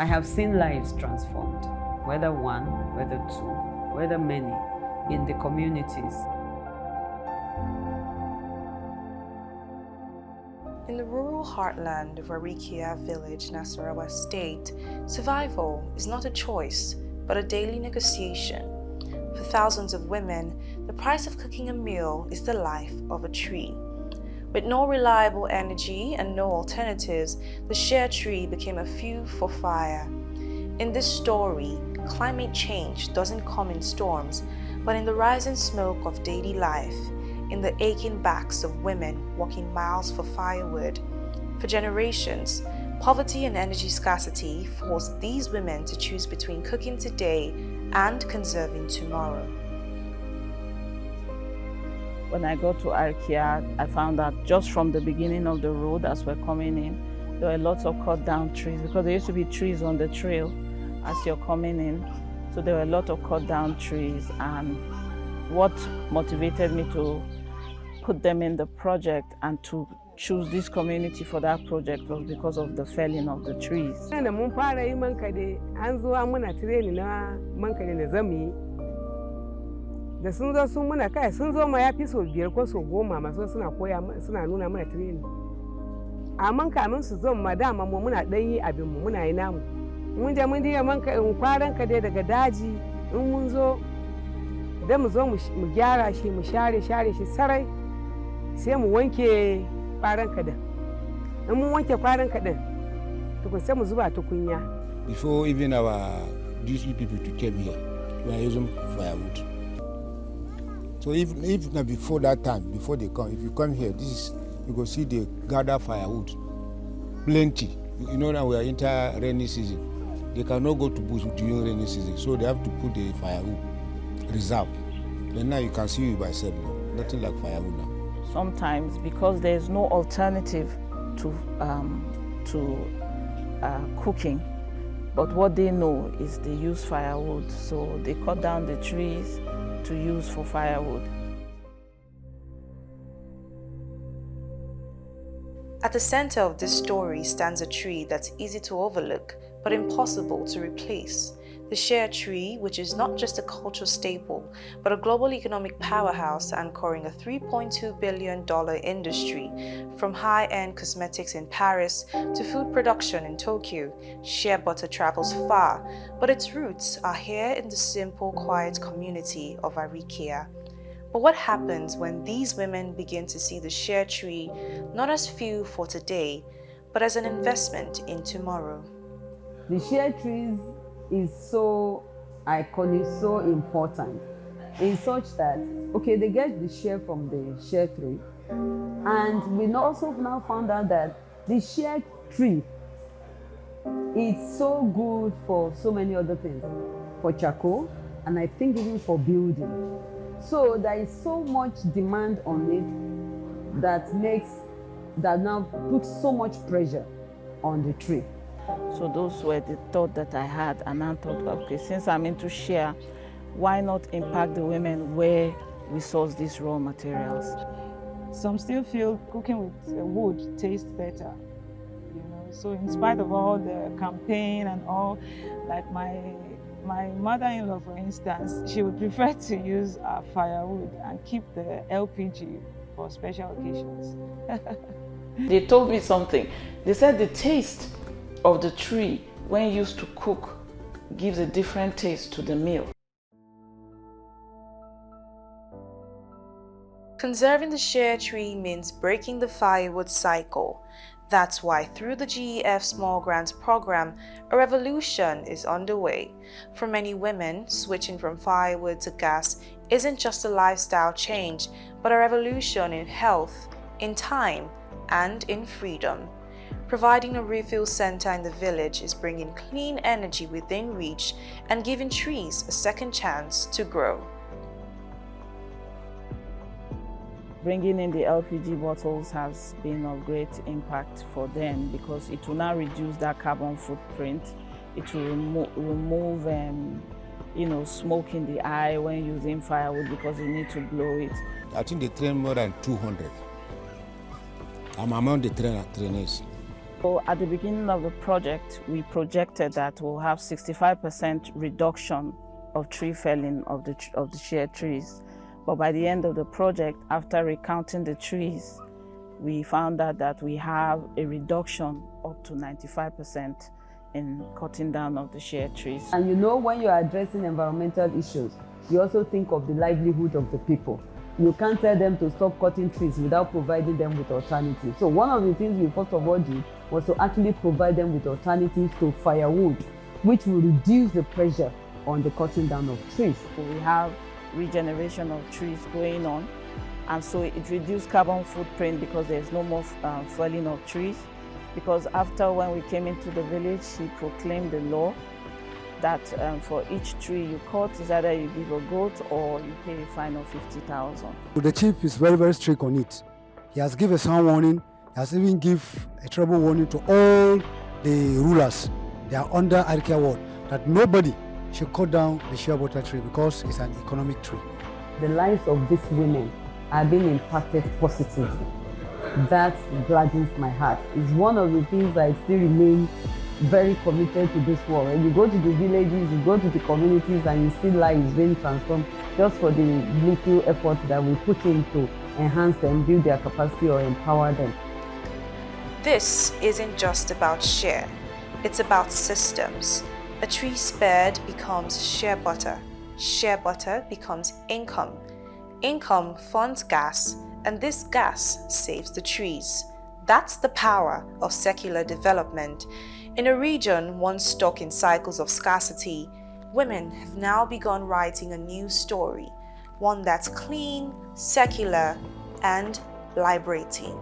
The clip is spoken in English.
I have seen lives transformed, whether one, whether two, whether many, in the communities. In the rural heartland of Arikiya village, Nasarawa State, survival is not a choice, but a daily negotiation. For thousands of women, the price of cooking a meal is the life of a tree. With no reliable energy and no alternatives, the shea tree became a fuel for fire. In this story, climate change doesn't come in storms, but in the rising smoke of daily life, in the aching backs of women walking miles for firewood. For generations, poverty and energy scarcity forced these women to choose between cooking today and conserving tomorrow. When I got to Arikiya, I found that just from the beginning of the road as we're coming in, there were lots of cut down trees because there used to be trees on the trail as you're coming in. So there were a lot of cut down trees, and what motivated me to put them in the project and to choose this community for that project was because of the felling of the trees. Da sun zo sun muna kai sun zo ma ya fi so biyar ko so goma masu suna nuna mana training. Amma kamin su zo ma dama mu muna dan yi abin mu muna yi namu. Mun je mun diya man kwaran ka dai daga daji in mun zo da mu zo mu gyara shi mu share shi sarai sai mu wanke kwaran ka din. In mun wanke kwaran ka din to sai mu zuba tukunya. Before even our these people to came here, we are using firewood. So if not before that time, before they come, if you come here, you go see they gather firewood, plenty. You know now we are into rainy season. They cannot go to bush during rainy season, so they have to put the firewood reserve. Then now you can see it by yourself now. Nothing like firewood now. Sometimes because there is no alternative to cooking, but what they know is they use firewood, so they cut down the trees to use for firewood. At the center of this story stands a tree that's easy to overlook but impossible to replace. The shea tree, which is not just a cultural staple but a global economic powerhouse anchoring a $3.2 billion industry. From high-end cosmetics in Paris to food production in Tokyo, shea butter travels far, but its roots are here in the simple, quiet community of Arikiya. But what happens when these women begin to see the shea tree not as fuel for today, but as an investment in tomorrow? The shea trees is so iconic, so important, in such that, okay, they get the shea from the shea tree, and we also now found out that the shea tree is so good for so many other things, for charcoal, and I think even for building. So there is so much demand on it that now puts so much pressure on the tree. So those were the thoughts that I had, and I thought, okay, since I'm into shea, why not impact the women where we source these raw materials? Some still feel cooking with wood tastes better, you know. So in spite of all the campaign and all, like my mother-in-law, for instance, she would prefer to use firewood and keep the LPG for special occasions. They told me something. They said the taste of the tree when used to cook gives a different taste to the meal. Conserving the shea tree means breaking the firewood cycle. That's why through the GEF Small Grants Program, a revolution is underway. For many women, switching from firewood to gas isn't just a lifestyle change, but a revolution in health, in time, and in freedom. Providing a refill center in the village is bringing clean energy within reach and giving trees a second chance to grow. Bringing in the LPG bottles has been of great impact for them because it will now reduce that carbon footprint. It will remove smoke in the eye when using firewood because you need to blow it. I think they train more than 200. I'm among the trainers. So at the beginning of the project, we projected that we'll have 65% reduction of tree felling of the shea trees. But by the end of the project, after recounting the trees, we found out that we have a reduction up to 95% in cutting down of the shea trees. And you know, when you're addressing environmental issues, you also think of the livelihood of the people. You can't tell them to stop cutting trees without providing them with alternatives. So one of the things we first of all did was to actually provide them with alternatives to firewood, which will reduce the pressure on the cutting down of trees. We have regeneration of trees going on, and so it reduced carbon footprint because there's no more felling of trees. Because after when we came into the village, he proclaimed the law that for each tree you cut, is either you give a goat or you pay a fine of 50,000. The chief is very, very strict on it. He has given a sound warning. He has even given a trouble warning to all the rulers. They are under Arikiya ward that nobody should cut down the shea butter tree because it's an economic tree. The lives of these women are being impacted positively. That gladdens my heart. It's one of the things I still remain very committed to this work. You go to the villages, you go to the communities, and you see lives being transformed just for the little effort that we put in to enhance them, build their capacity, or empower them. This isn't just about shea, it's about systems. A tree spared becomes shea butter becomes income. Income funds gas, and this gas saves the trees. That's the power of secular development. In a region once stuck in cycles of scarcity, women have now begun writing a new story, one that's clean, secular, and liberating.